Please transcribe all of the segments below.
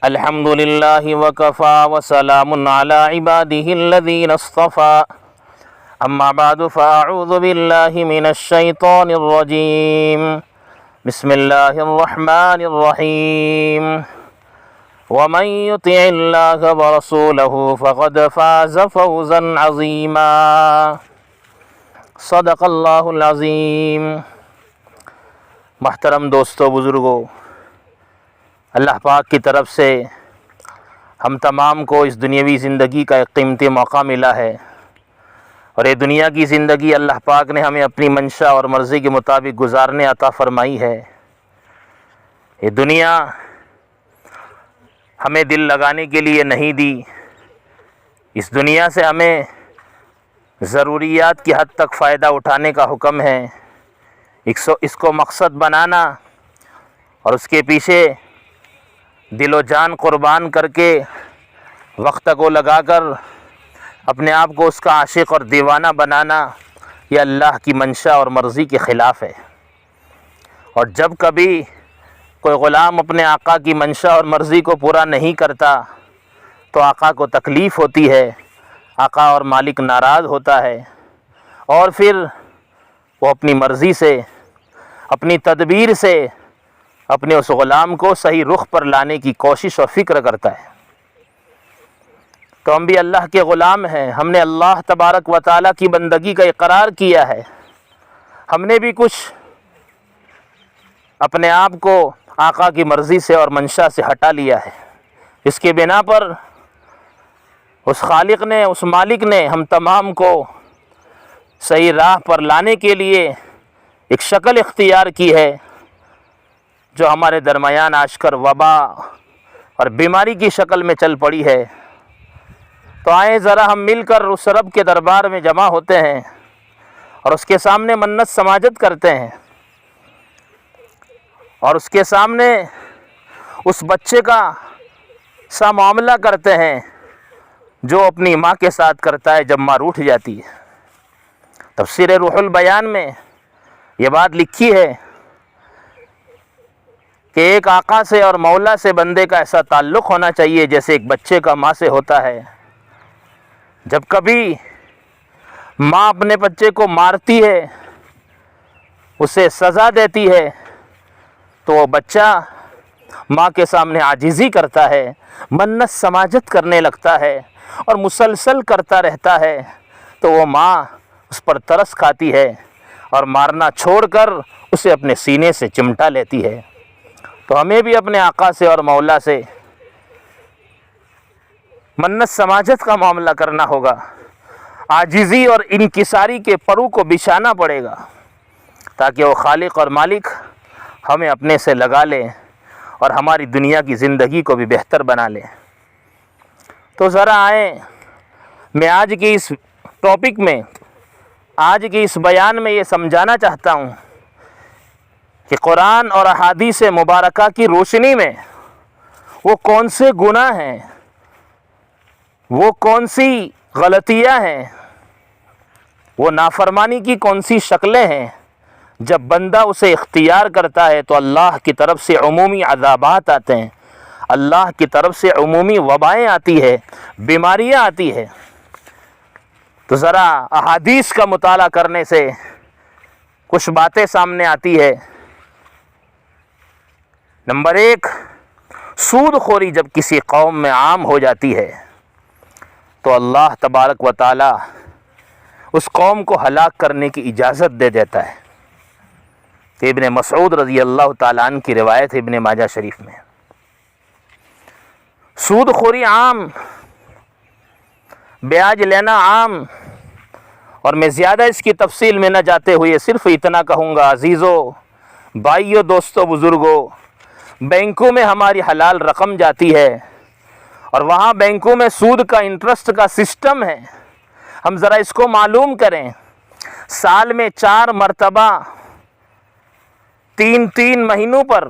الحمد للہ وکفا وسلام علی عباده الذین اصطفى اما بعد فاعوذ باللہ من الشیطان الرجیم بسم اللہ الرحمن الرحیم ومن يطع اللہ ورسولہ فقد فاز فوزا عظیما صدق اللہ العظیم۔ محترم دوستو، بزرگو، اللہ پاک کی طرف سے ہم تمام کو اس دنیاوی زندگی کا ایک قیمتی موقع ملا ہے، اور یہ دنیا کی زندگی اللہ پاک نے ہمیں اپنی منشا اور مرضی کے مطابق گزارنے عطا فرمائی ہے۔ یہ دنیا ہمیں دل لگانے کے لیے نہیں دی، اس دنیا سے ہمیں ضروریات کی حد تک فائدہ اٹھانے کا حکم ہے، اس کو مقصد بنانا اور اس کے پیچھے دل و جان قربان کر کے وقت کو لگا کر اپنے آپ کو اس کا عاشق اور دیوانہ بنانا، یہ اللہ کی منشا اور مرضی کے خلاف ہے۔ اور جب کبھی کوئی غلام اپنے آقا کی منشا اور مرضی کو پورا نہیں کرتا تو آقا کو تکلیف ہوتی ہے، آقا اور مالک ناراض ہوتا ہے، اور پھر وہ اپنی مرضی سے، اپنی تدبیر سے اپنے اس غلام کو صحیح رخ پر لانے کی کوشش اور فکر کرتا ہے۔ تو ہم بھی اللہ کے غلام ہیں، ہم نے اللہ تبارک و تعالیٰ کی بندگی کا اقرار کیا ہے، ہم نے بھی کچھ اپنے آپ کو آقا کی مرضی سے اور منشا سے ہٹا لیا ہے۔ اس کے بنا پر اس خالق نے، اس مالک نے ہم تمام کو صحیح راہ پر لانے کے لیے ایک شکل اختیار کی ہے جو ہمارے درمیان آج کل وبا اور بیماری کی شکل میں چل پڑی ہے۔ تو آئیں ذرا ہم مل کر اس رب کے دربار میں جمع ہوتے ہیں اور اس کے سامنے منت سماجت کرتے ہیں، اور اس کے سامنے اس بچے کا سا معاملہ کرتے ہیں جو اپنی ماں کے ساتھ کرتا ہے جب ماں روٹھ جاتی ہے۔ تفسیر روح البیان میں یہ بات لکھی ہے کہ ایک آقا سے اور مولا سے بندے کا ایسا تعلق ہونا چاہیے جیسے ایک بچے کا ماں سے ہوتا ہے۔ جب کبھی ماں اپنے بچے کو مارتی ہے، اسے سزا دیتی ہے، تو وہ بچہ ماں کے سامنے عاجزی کرتا ہے، منت سماجت کرنے لگتا ہے اور مسلسل کرتا رہتا ہے، تو وہ ماں اس پر ترس کھاتی ہے اور مارنا چھوڑ کر اسے اپنے سینے سے چمٹا لیتی ہے۔ تو ہمیں بھی اپنے آقا سے اور مولا سے منت سماجت کا معاملہ کرنا ہوگا، عاجزی اور انکساری کے پرو کو بچھانا پڑے گا تاکہ وہ خالق اور مالک ہمیں اپنے سے لگا لے اور ہماری دنیا کی زندگی کو بھی بہتر بنا لے۔ تو ذرا آئیں، میں آج کی اس ٹاپک میں، آج کی اس بیان میں یہ سمجھانا چاہتا ہوں کہ قرآن اور احادیث مبارکہ کی روشنی میں وہ کون سے گناہ ہیں، وہ کون سی غلطیاں ہیں، وہ نافرمانی کی کون سی شکلیں ہیں، جب بندہ اسے اختیار کرتا ہے تو اللہ کی طرف سے عمومی عذابات آتے ہیں، اللہ کی طرف سے عمومی وبائیں آتی ہے، بیماریاں آتی ہے۔ تو ذرا احادیث کا مطالعہ کرنے سے کچھ باتیں سامنے آتی ہے۔ نمبر 1، سود خوری جب کسی قوم میں عام ہو جاتی ہے تو اللہ تبارک و تعالی اس قوم کو ہلاک کرنے کی اجازت دے دیتا ہے۔ ابن مسعود رضی اللہ تعالیٰ عنہ کی روایت ہے ابن ماجہ شریف میں۔ سود خوری عام، بیاج لینا عام، اور میں زیادہ اس کی تفصیل میں نہ جاتے ہوئے صرف اتنا کہوں گا، عزیزو، بھائیو، دوستو، بزرگو، بینکوں میں ہماری حلال رقم جاتی ہے اور وہاں بینکوں میں سود کا انٹرسٹ کا سسٹم ہے۔ ہم ذرا اس کو معلوم کریں، سال میں 4 مرتبہ 3 مہینوں پر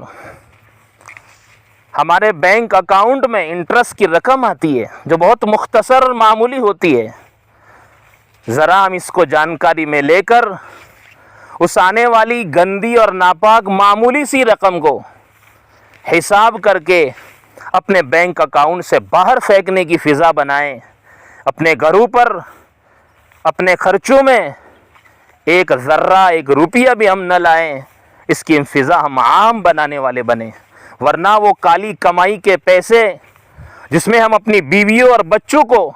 ہمارے بینک اکاؤنٹ میں انٹرسٹ کی رقم آتی ہے جو بہت مختصر اور معمولی ہوتی ہے۔ ذرا ہم اس کو جانکاری میں لے کر اس آنے والی گندی اور ناپاک معمولی سی رقم کو حساب کر کے اپنے بینک اکاؤنٹ سے باہر پھینکنے کی فضا بنائیں، اپنے گھروں پر اپنے خرچوں میں ایک ذرہ ایک روپیہ بھی ہم نہ لائیں، اس کی فضا ہم عام بنانے والے بنیں، ورنہ وہ کالی کمائی کے پیسے جس میں ہم اپنی بیویوں اور بچوں کو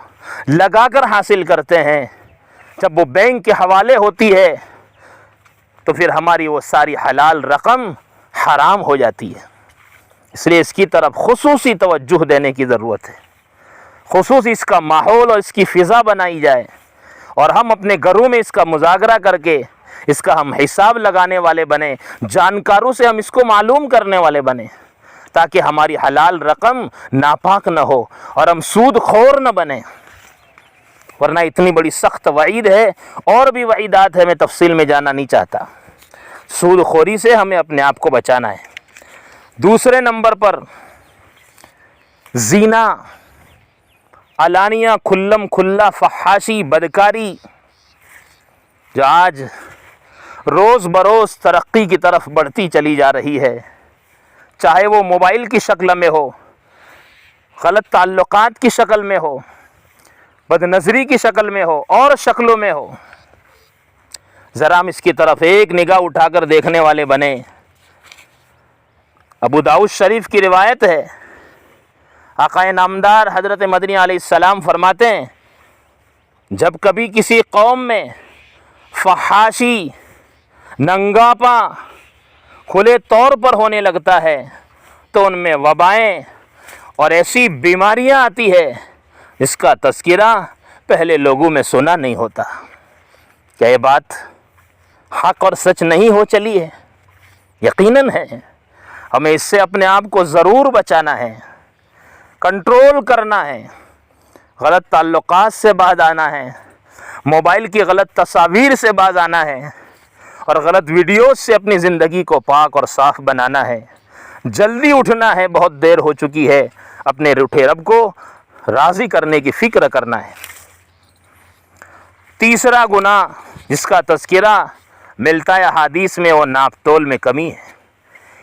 لگا کر حاصل کرتے ہیں، جب وہ بینک کے حوالے ہوتی ہے تو پھر ہماری وہ ساری حلال رقم حرام ہو جاتی ہے۔ اس لیے اس کی طرف خصوصی توجہ دینے کی ضرورت ہے، خصوصی اس کا ماحول اور اس کی فضا بنائی جائے، اور ہم اپنے گھروں میں اس کا مذاکرہ کر کے اس کا ہم حساب لگانے والے بنیں، جانکاروں سے ہم اس کو معلوم کرنے والے بنیں، تاکہ ہماری حلال رقم ناپاک نہ ہو اور ہم سود خور نہ بنیں، ورنہ اتنی بڑی سخت وعید ہے، اور بھی وعیدات ہے، میں تفصیل میں جانا نہیں چاہتا۔ سود خوری سے ہمیں اپنے آپ کو بچانا ہے۔ دوسرے نمبر پر زنا، علانیہ کھلم کھلا فحاشی، بدکاری، جو آج روز بروز ترقی کی طرف بڑھتی چلی جا رہی ہے، چاہے وہ موبائل کی شکل میں ہو، غلط تعلقات کی شکل میں ہو، بد نظری کی شکل میں ہو، اور شکلوں میں ہو، ذرا ہم اس کی طرف ایک نگاہ اٹھا کر دیکھنے والے بنیں۔ ابو داؤد شریف کی روایت ہے، آقا نامدار حضرت مدنی علیہ السلام فرماتے ہیں، جب کبھی کسی قوم میں فحاشی، ننگاپا کھلے طور پر ہونے لگتا ہے تو ان میں وبائیں اور ایسی بیماریاں آتی ہے جس کا تذکرہ پہلے لوگوں میں سنا نہیں ہوتا۔ کیا یہ بات حق اور سچ نہیں ہو چلی ہے؟ یقیناً ہے۔ ہمیں اس سے اپنے آپ کو ضرور بچانا ہے، کنٹرول کرنا ہے، غلط تعلقات سے باز آنا ہے، موبائل کی غلط تصاویر سے باز آنا ہے، اور غلط ویڈیوز سے اپنی زندگی کو پاک اور صاف بنانا ہے۔ جلدی اٹھنا ہے، بہت دیر ہو چکی ہے، اپنے روٹھے رب کو راضی کرنے کی فکر کرنا ہے۔ تیسرا گناہ جس کا تذکرہ ملتا ہے حدیث میں، وہ ناپ تول میں کمی ہے،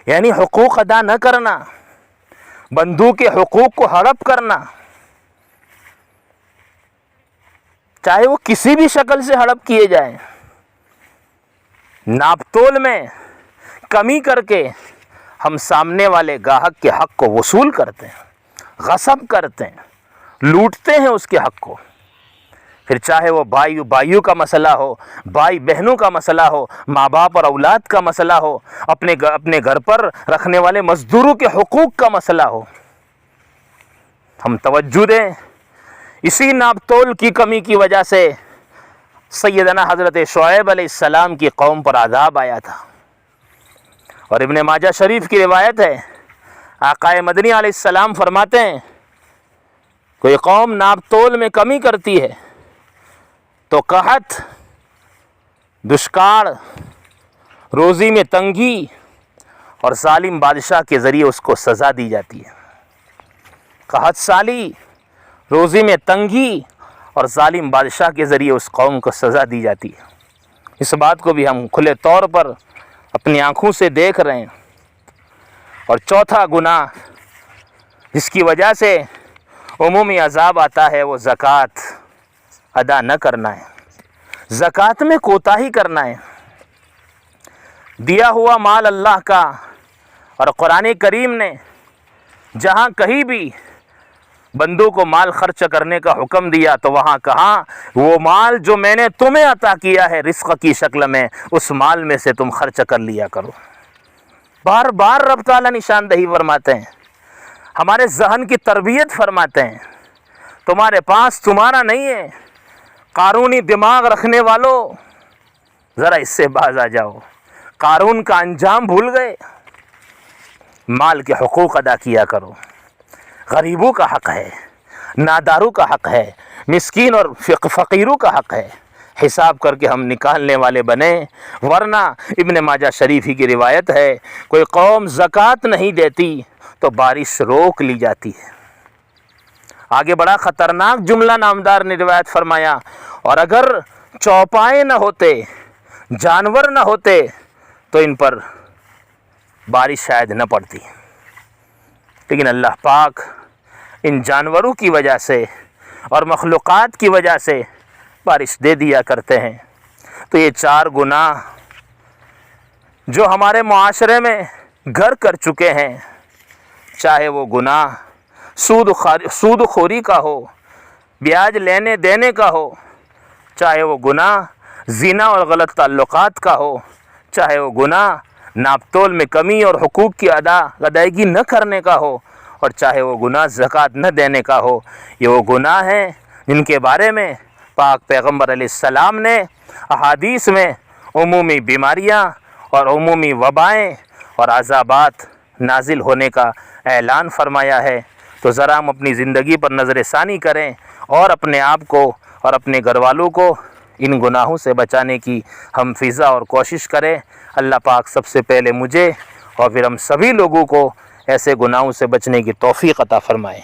یعنی حقوق ادا نہ کرنا، بندوں کے حقوق کو ہڑپ کرنا، چاہے وہ کسی بھی شکل سے ہڑپ کیے جائیں، ناپ تول میں کمی کر کے ہم سامنے والے گاہک کے حق کو وصول کرتے ہیں، غصب کرتے ہیں، لوٹتے ہیں اس کے حق کو، پھر چاہے وہ بھائیوں کا مسئلہ ہو، بھائی بہنوں کا مسئلہ ہو، ماں باپ اور اولاد کا مسئلہ ہو، اپنے گھر پر رکھنے والے مزدوروں کے حقوق کا مسئلہ ہو، ہم توجہ دیں۔ اسی ناپ تول کی کمی کی وجہ سے سیدنا حضرت شعیب علیہ السلام کی قوم پر عذاب آیا تھا، اور ابن ماجہ شریف کی روایت ہے، آقا مدنی علیہ السلام فرماتے ہیں، کوئی قوم ناپ تول میں کمی کرتی ہے تو قحط، دشکار، روزی میں تنگی اور ظالم بادشاہ کے ذریعے اس کو سزا دی جاتی ہے۔ قحط سالی، روزی میں تنگی اور ظالم بادشاہ کے ذریعے اس قوم کو سزا دی جاتی ہے۔ اس بات کو بھی ہم کھلے طور پر اپنی آنکھوں سے دیکھ رہے ہیں۔ اور چوتھا گناہ جس کی وجہ سے عمومی عذاب آتا ہے، وہ زکوٰۃ ادا نہ کرنا ہے، زکوٰۃ میں کوتاہی کرنا ہے۔ دیا ہوا مال اللہ کا، اور قرآن کریم نے جہاں کہیں بھی بندوں کو مال خرچ کرنے کا حکم دیا تو وہاں کہا، وہ مال جو میں نے تمہیں عطا کیا ہے رزق کی شکل میں، اس مال میں سے تم خرچ کر لیا کرو۔ بار بار رب تعالیٰ نشاندہی فرماتے ہیں، ہمارے ذہن کی تربیت فرماتے ہیں، تمہارے پاس تمہارا نہیں ہے، قارونی دماغ رکھنے والوں ذرا اس سے باز آ جاؤ۔ قارون کا انجام بھول گئے، مال کے حقوق ادا کیا کرو، غریبوں کا حق ہے، ناداروں کا حق ہے، مسکین اور فقیروں کا حق ہے، حساب کر کے ہم نکالنے والے بنے، ورنہ ابن ماجہ شریف ہی کی روایت ہے، کوئی قوم زکوٰۃ نہیں دیتی تو بارش روک لی جاتی ہے۔ آگے بڑا خطرناک جملہ نامدار نے روایت فرمایا، اور اگر چوپائے نہ ہوتے، جانور نہ ہوتے تو ان پر بارش شاید نہ پڑتی۔ لیکن اللہ پاک ان جانوروں کی وجہ سے اور مخلوقات کی وجہ سے بارش دے دیا کرتے ہیں۔ تو یہ 4 گناہ جو ہمارے معاشرے میں گھر کر چکے ہیں، چاہے وہ گناہ سود خوری کا ہو، بیاج لینے دینے کا ہو، چاہے وہ گناہ زنا اور غلط تعلقات کا ہو، چاہے وہ گناہ ناپ تول میں کمی اور حقوق کی ادائیگی نہ کرنے کا ہو، اور چاہے وہ گناہ زکوٰۃ نہ دینے کا ہو، یہ وہ گناہ ہیں جن کے بارے میں پاک پیغمبر علیہ السلام نے احادیث میں عمومی بیماریاں اور عمومی وبائیں اور عذابات نازل ہونے کا اعلان فرمایا ہے۔ تو ذرا ہم اپنی زندگی پر نظر ثانی کریں اور اپنے آپ کو اور اپنے گھر والوں کو ان گناہوں سے بچانے کی ہم فضا اور کوشش کریں۔ اللہ پاک سب سے پہلے مجھے اور پھر ہم سبھی لوگوں کو ایسے گناہوں سے بچنے کی توفیق عطا فرمائے۔